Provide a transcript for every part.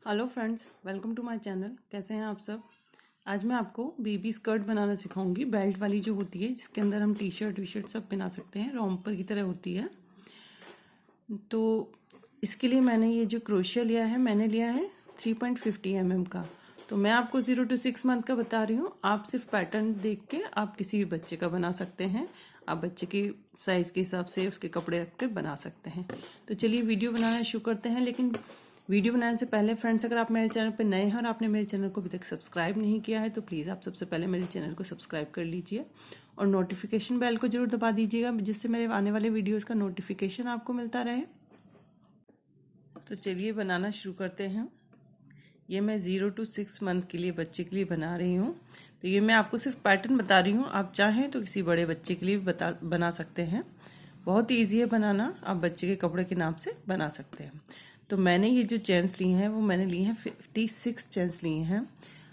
Hello friends, welcome to my channel. कैसे हैं आप सब। आज मैं आपको बेबी स्कर्ट बनाना सिखाऊंगी, बेल्ट वाली जो होती है, जिसके अंदर हम टी शर्ट सब बना सकते हैं, रोम्पर की तरह होती है। तो इसके लिए मैंने ये जो क्रोशिया लिया है, मैंने लिया है 3.50 mm का। तो मैं आपको 0 to 6 मंथ का बता रही हूँ। आप सिर्फ पैटर्न देख के आप किसी भी बच्चे का बना सकते हैं। आप बच्चे के साइज़ के हिसाब से उसके कपड़े रख के बना सकते हैं। तो चलिए वीडियो बनाना शुरू करते हैं। लेकिन वीडियो बनाने से पहले फ्रेंड्स, अगर आप मेरे चैनल पर नए हैं और आपने मेरे चैनल को अभी तक सब्सक्राइब नहीं किया है तो प्लीज़ आप सबसे पहले मेरे चैनल को सब्सक्राइब कर लीजिए और नोटिफिकेशन बेल को जरूर दबा दीजिएगा, जिससे मेरे आने वाले वीडियोज़ का नोटिफिकेशन आपको मिलता रहे। तो चलिए बनाना शुरू करते हैं। ये मैं 0 to 6 मंथ के लिए बच्चे के लिए बना रही हूँ। तो ये मैं आपको सिर्फ पैटर्न बता रही हूँ। आप चाहें तो किसी बड़े बच्चे के लिए भी बना सकते हैं। बहुत ईजी है बनाना, आप बच्चे के कपड़े के नाप से बना सकते हैं। तो मैंने ये जो चेन्स ली हैं वो मैंने ली हैं 56 चेन्स लिए हैं।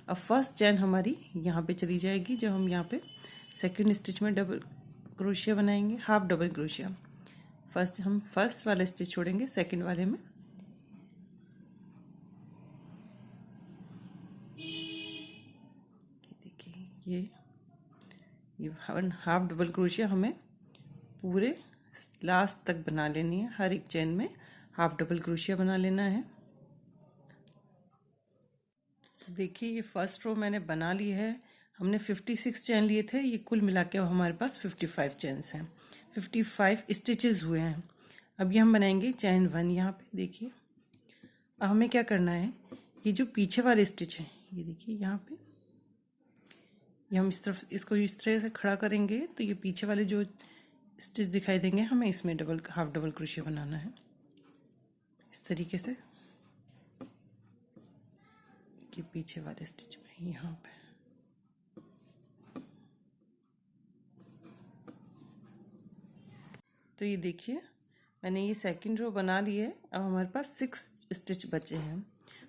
अब फर्स्ट चेन हमारी यहाँ पे चली जाएगी, जब हम यहाँ पे सेकंड स्टिच में डबल क्रोशिया बनाएंगे, हाफ डबल क्रोशिया। हम फर्स्ट वाला स्टिच छोड़ेंगे सेकंड वाले में। देखिए ये हाफ डबल क्रोशिया हमें पूरे लास्ट तक बना लेनी है। हर एक चेन में हाफ डबल क्रोशिया बना लेना है। तो देखिए ये फर्स्ट रो मैंने बना ली है। हमने 56 चेन लिए थे, ये कुल मिला के अब हमारे पास 55 चेन्स हैं, 55 स्टिचेस हुए हैं। अब ये हम बनाएंगे चेन 1। यहाँ पे देखिए अब हमें क्या करना है, ये जो पीछे वाले स्टिच है, ये देखिए यहाँ पे ये हम इस तरफ इसको इस तरह से खड़ा करेंगे तो ये पीछे वाले जो स्टिच दिखाई देंगे, हमें इसमें हाफ डबल क्रोशिया बनाना है इस तरीके से कि पीछे वाले स्टिच में यहाँ पे। तो ये देखिए मैंने ये सेकंड रो बना ली है। अब हमारे पास 6 स्टिच बचे हैं।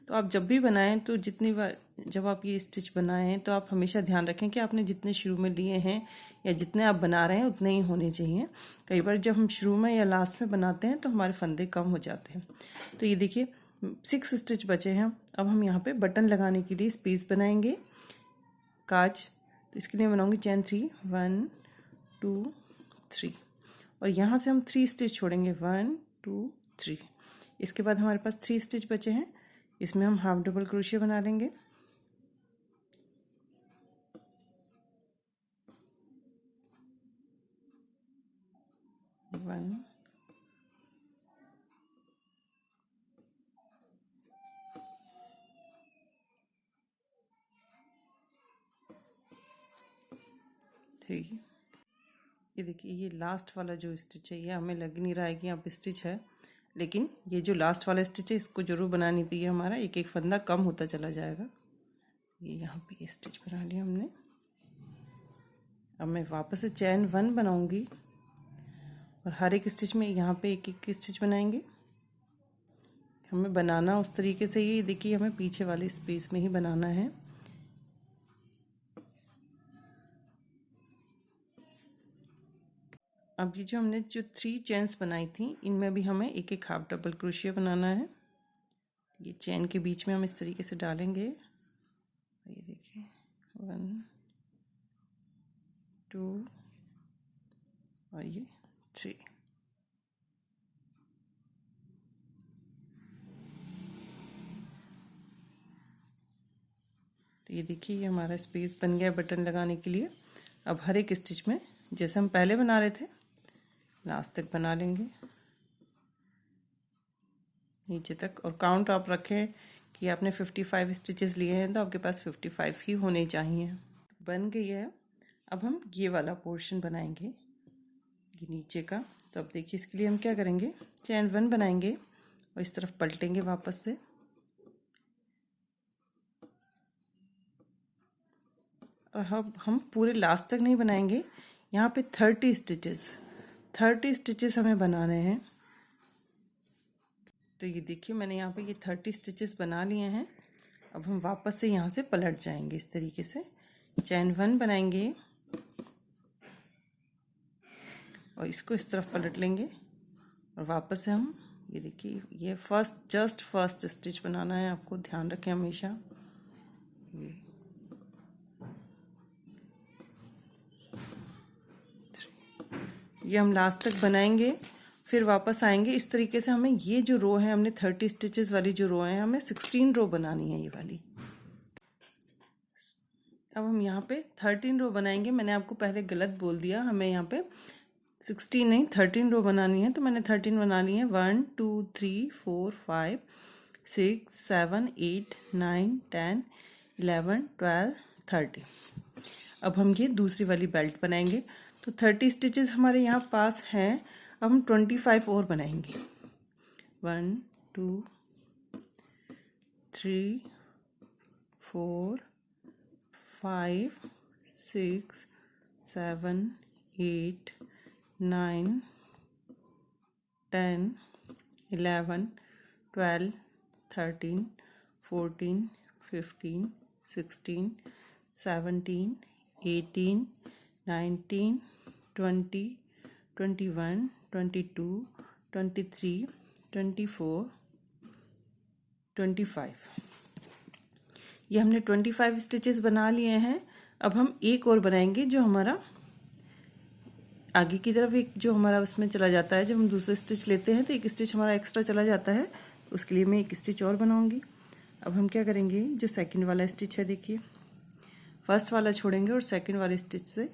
तो आप जब भी बनाएं तो जितनी बार जब आप ये स्टिच बनाएं तो आप हमेशा ध्यान रखें कि आपने जितने शुरू में लिए हैं या जितने आप बना रहे हैं उतने ही होने चाहिए। कई बार जब हम शुरू में या लास्ट में बनाते हैं तो हमारे फंदे कम हो जाते हैं। तो ये देखिए 6 स्टिच बचे हैं। अब हम यहाँ पे बटन लगाने के लिए स्पेस बनाएंगे, काज। तो इसके लिए बनाऊंगी चेन 3, 1 2 3 और यहाँ से हम 3 स्टिच छोड़ेंगे, 1 2 3। इसके बाद हमारे पास 3 स्टिच बचे हैं, इसमें हम हाफ डबल क्रोशिया बना लेंगे। One three. ये देखिए ये लास्ट वाला जो स्टिच है, ये हमें लग नहीं रहा है कि यहाँ पे स्टिच है, लेकिन ये जो लास्ट वाला स्टिच है इसको जरूर बनानी थी। ये हमारा एक एक फंदा कम होता चला जाएगा। ये यहाँ पे ये स्टिच बना लिया हमने। अब मैं वापस से चेन 1 बनाऊंगी और हर एक स्टिच में यहाँ पे एक एक स्टिच बनाएंगे। हमें बनाना उस तरीके से ही, देखिए हमें पीछे वाले स्पेस में ही बनाना है। अब ये जो हमने जो 3 चेन्स बनाई थी, इनमें भी हमें एक एक हाफ डबल क्रोशिया बनाना है। ये चेन के बीच में हम इस तरीके से डालेंगे। ये देखिए 1 2 और ये 3। तो ये देखिए ये हमारा स्पेस बन गया बटन लगाने के लिए। अब हर एक स्टिच में जैसे हम पहले बना रहे थे लास्ट तक बना लेंगे नीचे तक। और काउंट आप रखें कि आपने 55 स्टिचेस लिए हैं तो आपके पास 55 ही होने चाहिए। बन गई है। अब हम ये वाला पोर्शन बनाएंगे, ये नीचे का। तो अब देखिए इसके लिए हम क्या करेंगे, चेन 1 बनाएंगे और इस तरफ पलटेंगे वापस से। और हम पूरे लास्ट तक नहीं बनाएंगे, यहाँ पे 30 स्टिचेस हमें बनाने हैं। तो ये देखिए मैंने यहाँ पे ये 30 स्टिचेस बना लिए हैं। अब हम वापस से यहाँ से पलट जाएंगे इस तरीके से। चेन 1 बनाएंगे और इसको इस तरफ पलट लेंगे और वापस से हम ये देखिए, ये जस्ट फर्स्ट स्टिच बनाना है आपको, ध्यान रखें हमेशा। ये हम लास्ट तक बनाएंगे, फिर वापस आएंगे। इस तरीके से हमें ये जो रो है, हमने 30 स्टिचेस वाली जो रो है, हमें 16 रो बनानी है ये वाली। अब हम यहाँ पे 13 रो बनाएंगे। मैंने आपको पहले गलत बोल दिया, हमें यहाँ पे 16 नहीं 13 रो बनानी है, तो मैंने 13 बना ली है। 1 2 3 4 5 6 7 8 9 10 11 12 13। अब हम ये दूसरी वाली बेल्ट बनाएंगे। तो 30 स्टिचेस हमारे यहाँ पास हैं। अब हम 25 और बनाएंगे। 1 2 3 4 5 6 7 8 9 10 11 12 13 14 15 16 17 18 19 20 21 22 23 24 25। ये हमने 25 स्टिचेस बना लिए हैं। अब हम एक और बनाएंगे, जो हमारा आगे की तरफ एक जो हमारा उसमें चला जाता है। जब हम दूसरे स्टिच लेते हैं तो एक स्टिच हमारा एक्स्ट्रा चला जाता है, तो उसके लिए मैं एक स्टिच और बनाऊंगी। अब हम क्या करेंगे, जो सेकंड वाला स्टिच है, देखिए फर्स्ट वाला छोड़ेंगे और सेकंड वाले स्टिच से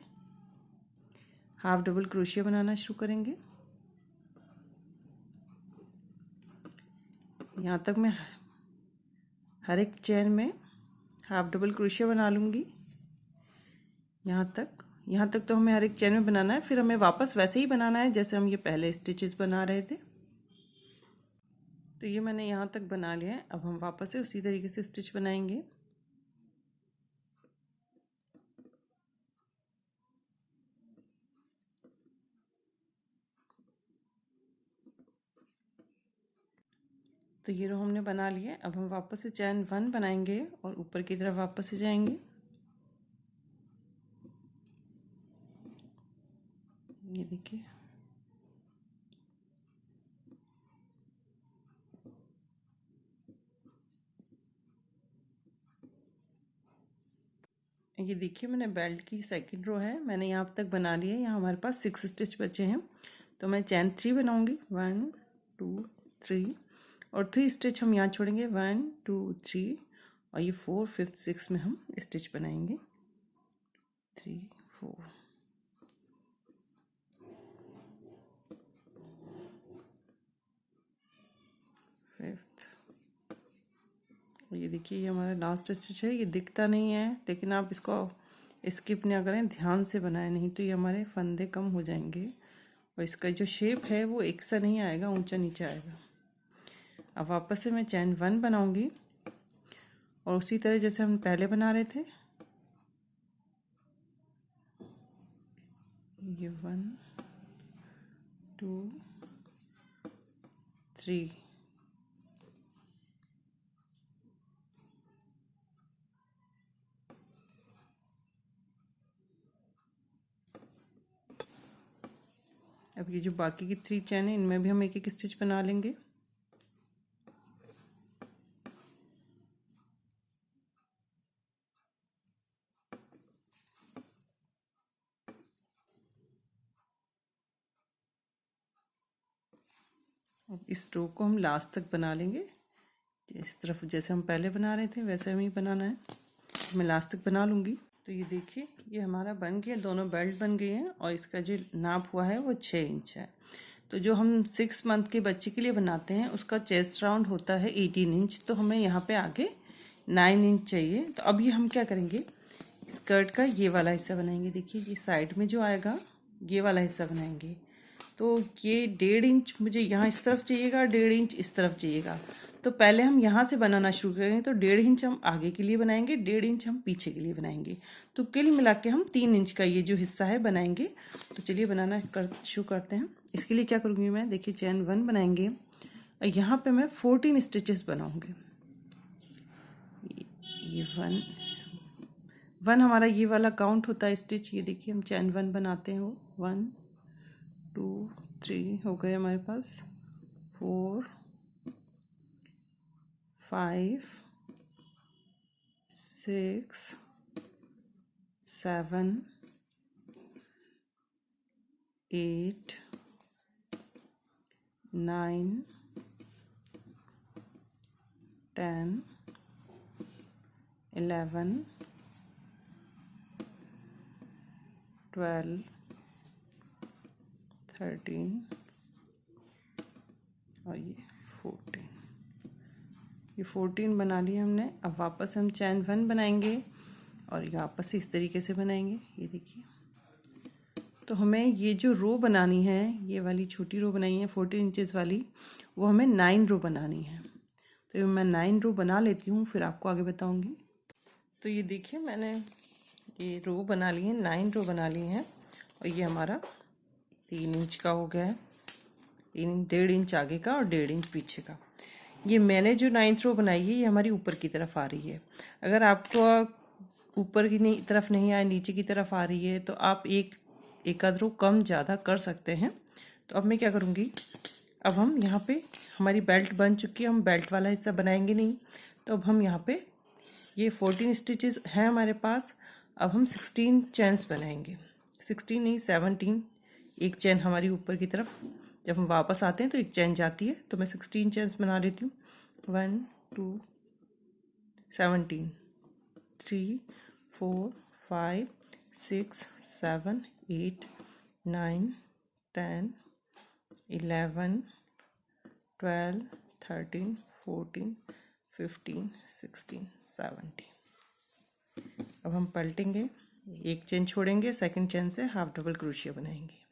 हाफ डबल क्रोशिया बनाना शुरू करेंगे। यहाँ तक मैं हर एक चेन में हाफ डबल क्रोशिया बना लूँगी। यहाँ तक तो हमें हर एक चेन में बनाना है, फिर हमें वापस वैसे ही बनाना है जैसे हम ये पहले स्टिचेस बना रहे थे। तो ये मैंने यहाँ तक बना लिया है। अब हम वापस से उसी तरीके से स्टिच बनाएंगे। तो ये रो हमने बना लिया। अब हम वापस से चैन 1 बनाएंगे और ऊपर की तरफ वापस से जाएंगे। ये देखिए, ये देखिए मैंने बेल्ट की सेकंड रो है, मैंने यहाँ तक बना लिया है। यहाँ हमारे पास 6 स्टिच बचे हैं, तो मैं चैन 3 बनाऊंगी। 1 2 3 और 3 स्टिच हम यहाँ छोड़ेंगे। 1 2 3 और ये 4 5 6 में हम स्टिच बनाएंगे। 3 4 5। ये देखिए, ये हमारा लास्ट स्टिच है। ये दिखता नहीं है, लेकिन आप इसको स्किप ना करें, ध्यान से बनाएं, नहीं तो ये हमारे फंदे कम हो जाएंगे और इसका जो शेप है वो एक सा नहीं आएगा, ऊंचा नीचा आएगा। अब वापस से मैं चैन 1 बनाऊंगी और उसी तरह जैसे हम पहले बना रहे थे। ये 1 2 3 अब ये जो बाकी की 3 चैन है, इनमें भी हम एक एक स्टिच बना लेंगे। अब इस रो को हम लास्ट तक बना लेंगे। इस तरफ जैसे हम पहले बना रहे थे वैसे हमें बनाना है। मैं लास्ट तक बना लूँगी। तो ये देखिए, ये हमारा बन गया, दोनों बेल्ट बन गए हैं और इसका जो नाप हुआ है वो 6 इंच है। तो जो हम 6 मंथ के बच्चे के लिए बनाते हैं उसका चेस्ट राउंड होता है 18 इंच, तो हमें यहाँ पे आगे 9 इंच चाहिए। तो अब ये हम क्या करेंगे, स्कर्ट का ये वाला हिस्सा बनाएंगे। देखिए, ये साइड में जो आएगा ये वाला हिस्सा बनाएंगे। तो ये 1.5 इंच मुझे यहाँ इस तरफ चाहिएगा, 1.5 इंच इस तरफ चाहिएगा। तो पहले हम यहाँ से बनाना शुरू करेंगे। तो 1.5 इंच हम आगे के लिए बनाएंगे, 1.5 इंच हम पीछे के लिए बनाएंगे। तो कुल मिला के हम 3 इंच का ये जो हिस्सा है बनाएंगे। तो चलिए बनाना शुरू करते हैं। इसके लिए क्या करूँगी मैं, देखिए चैन 1 बनाएंगे और यहाँ पे मैं 14 स्टिचेस बनाऊँगी। ये 1 हमारा ये वाला काउंट होता है स्टिच। ये देखिए हम चैन 1 बनाते हैं, वो 1 2 3 हो गए हमारे पास, 4 5 6 7 8 9 10 11 12 13 और ये 14। ये 14 बना लिए हमने। अब वापस हम चैन 1 बनाएंगे और ये वापस इस तरीके से बनाएंगे। ये देखिए, तो हमें ये जो रो बनानी है, ये वाली छोटी रो बनाई है 14 इंचेस वाली, वो हमें 9 रो बनानी है। तो मैं 9 रो बना लेती हूँ, फिर आपको आगे बताऊँगी। तो ये देखिए, मैंने ये रो बना ली है, 9 रो बना ली हैं और ये हमारा 3 इंच का हो गया है। 1.5 इंच आगे का और 1.5 इंच पीछे का। ये मैंने जो 9th रो बनाई है, ये हमारी ऊपर की तरफ आ रही है। अगर आपको ऊपर की तरफ नहीं आए, नीचे की तरफ आ रही है, तो आप एक आध रो कम ज़्यादा कर सकते हैं। तो अब मैं क्या करूँगी, अब हम यहाँ पे हमारी बेल्ट बन चुकी है, हम बेल्ट वाला हिस्सा बनाएंगे नहीं। तो अब हम यहाँ पे ये 14 स्टिचेस हैं हमारे पास। अब हम 16 चेन्स बनाएंगे, 16 नहीं 17। एक चेन हमारी ऊपर की तरफ, जब हम वापस आते हैं तो एक चेन जाती है, तो मैं 16 चेन्स बना लेती हूँ। 1 2 17 3 4 5 6 7 8 9 10 11 12 13 14 15 16 17। अब हम पलटेंगे, एक चेन छोड़ेंगे, सेकंड चेन से हाफ डबल क्रोशिया बनाएंगे।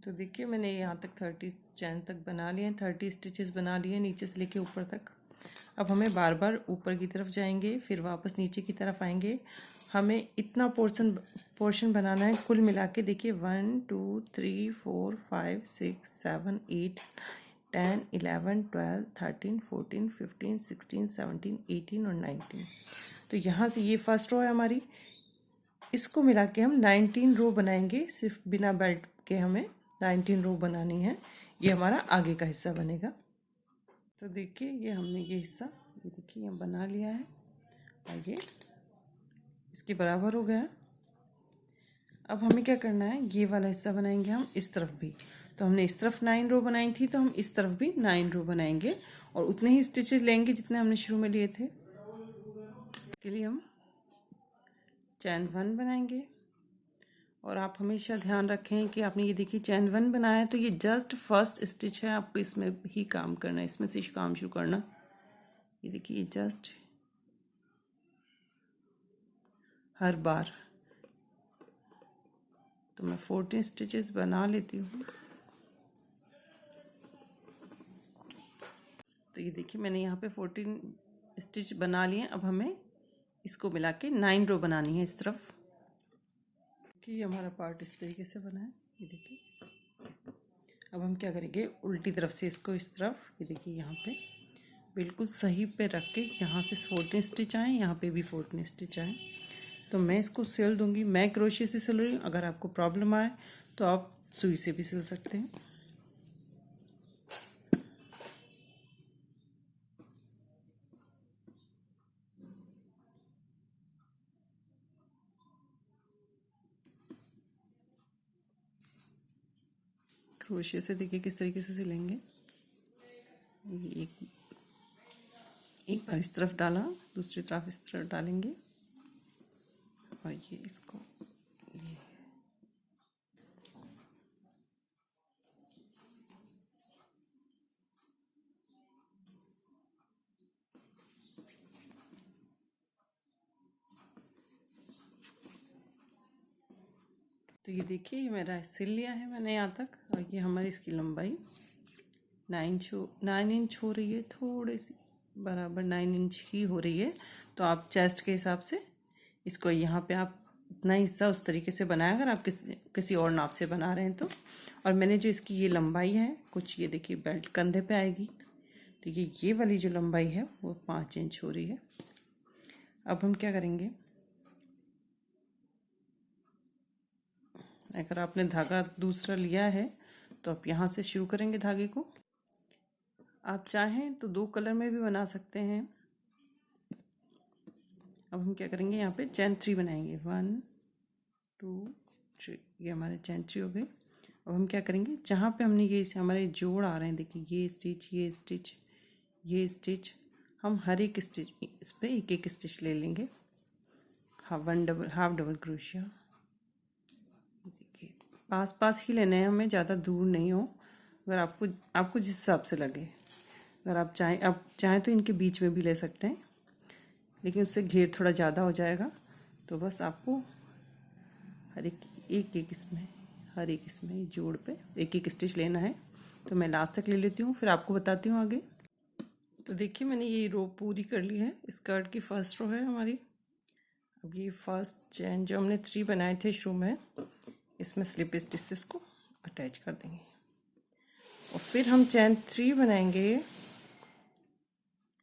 तो देखिए, मैंने यहाँ तक 30 चैन तक बना लिए हैं, 30 स्टिचेस बना लिए नीचे से लेके ऊपर तक। अब हमें बार बार ऊपर की तरफ जाएंगे, फिर वापस नीचे की तरफ आएंगे। हमें इतना पोर्शन बनाना है कुल मिला के। देखिए 1 2 3 4 5 6 7 8 10 11 12 13 14 15 16 17 18 और 19। तो यहाँ से ये फर्स्ट रो है हमारी, इसको मिला के हम 19 रो बनाएंगे। सिर्फ बिना बेल्ट के हमें 19 रो बनानी है। ये हमारा आगे का हिस्सा बनेगा। तो देखिए, ये हमने ये हिस्सा, ये देखिए ये बना लिया है और ये इसके बराबर हो गया। अब हमें क्या करना है, ये वाला हिस्सा बनाएंगे हम इस तरफ भी। तो हमने इस तरफ 9 रो बनाई थी, तो हम इस तरफ भी 9 रो बनाएंगे और उतने ही स्टिचेस लेंगे जितने हमने शुरू में लिए थे। इसके लिए हम चैन 1 बनाएंगे और आप हमेशा ध्यान रखें कि आपने ये देखिए चैन 1 बनाया है, तो ये जस्ट फर्स्ट स्टिच है, आपको इसमें ही काम करना है, इसमें से काम शुरू करना। ये देखिए, ये जस्ट हर बार। तो मैं 14 स्टिचेस बना लेती हूँ। तो ये देखिए, मैंने यहाँ पे 14 स्टिच बना लिए। अब हमें इसको मिला के 9 रो बनानी है इस तरफ। कि हमारा पार्ट इस तरीके से बना है, ये देखिए। अब हम क्या करेंगे, उल्टी तरफ से इसको इस तरफ, ये देखिए यहाँ पे बिल्कुल सही पे रख के यहाँ से 14 स्टिच आए, यहाँ पे भी 14 स्टिच आए। तो मैं इसको सिल दूंगी। मैं क्रोशिया से सिल रही हूँ, अगर आपको प्रॉब्लम आए तो आप सुई से भी सिल सकते हैं। क्रोशिया से देखिए किस तरीके से सिलेंगे। ये एक बार इस तरफ डाला, दूसरी तरफ इस तरफ डालेंगे और ये इसको ये तो ये देखिए, ये मेरा सिल लिया है मैंने यहाँ तक। और ये हमारी इसकी लंबाई 9 इंच हो रही है, थोड़ी सी बराबर 9 इंच ही हो रही है। तो आप चेस्ट के हिसाब से इसको यहाँ पे आप इतना हिस्सा उस तरीके से बनाया, अगर आप किसी और नाप से बना रहे हैं तो। और मैंने जो इसकी ये लंबाई है कुछ, ये देखिए बेल्ट कंधे पे आएगी, तो ये वाली जो लंबाई है वो 5 इंच हो रही है। अब हम क्या करेंगे, अगर आपने धागा दूसरा लिया है तो आप यहाँ से शुरू करेंगे धागे को। आप चाहें तो 2 कलर में भी बना सकते हैं। अब हम क्या करेंगे, यहाँ पे चैन 3 बनाएंगे, 1 2 3, ये हमारे चैन 3 हो गए। अब हम क्या करेंगे, जहाँ पे हमने ये हमारे जोड़ आ रहे हैं, देखिए ये स्टिच ये स्टिच ये स्टिच, हम हर एक स्टिच इस पर एक एक स्टिच ले लेंगे, हाफ डबल क्रोशिया। देखिए पास पास ही लेना है हमें, ज़्यादा दूर नहीं हो। अगर आपको जिस हिसाब से लगे, अगर आप चाहें तो इनके बीच में भी ले सकते हैं, लेकिन उससे घेर थोड़ा ज़्यादा हो जाएगा। तो बस आपको हर एक इसमें जोड़ पे एक एक स्टिच लेना है। तो मैं लास्ट तक ले लेती हूँ, फिर आपको बताती हूँ आगे। तो देखिए मैंने ये रो पूरी कर ली है, स्कर्ट की फर्स्ट रो है हमारी। अब ये फर्स्ट चैन जो हमने 3 बनाए थे शुरू में, इसमें स्लिप स्टिचेस को अटैच कर देंगे और फिर हम चैन 3 बनाएंगे,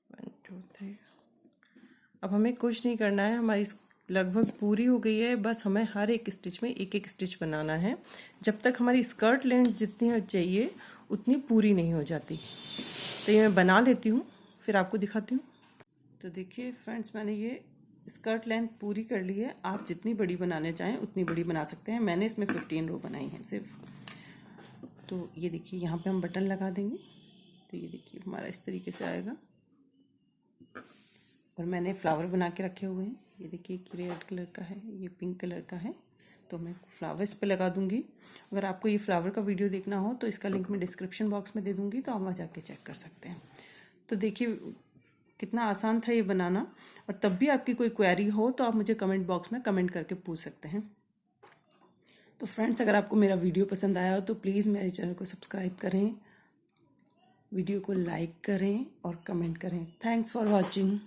1 2 3। अब हमें कुछ नहीं करना है, हमारी लगभग पूरी हो गई है। बस हमें हर एक स्टिच में एक एक स्टिच बनाना है, जब तक हमारी स्कर्ट लेंथ जितनी चाहिए उतनी पूरी नहीं हो जाती। तो ये मैं बना लेती हूँ, फिर आपको दिखाती हूँ। तो देखिए फ्रेंड्स, मैंने ये स्कर्ट लेंथ पूरी कर ली है। आप जितनी बड़ी बनाने चाहें उतनी बड़ी बना सकते हैं। मैंने इसमें 15 रो बनाई है सिर्फ। तो ये देखिए यहाँ पे हम बटन लगा देंगे। तो ये देखिए हमारा इस तरीके से आएगा। और मैंने फ्लावर बना के रखे हुए हैं। ये देखिए एक रेड कलर का है, ये पिंक कलर का है, तो मैं फ्लावर इस पे लगा दूंगी। अगर आपको ये फ्लावर का वीडियो देखना हो तो इसका लिंक मैं डिस्क्रिप्शन बॉक्स में दे दूंगी, तो आप वहाँ जाके चेक कर सकते हैं। तो देखिए कितना आसान था ये बनाना। और तब भी आपकी कोई क्वेरी हो तो आप मुझे कमेंट बॉक्स में कमेंट करके पूछ सकते हैं। तो फ्रेंड्स, अगर आपको मेरा वीडियो पसंद आया हो तो प्लीज़ मेरे चैनल को सब्सक्राइब करें, वीडियो को लाइक करें और कमेंट करें। Thanks for watching.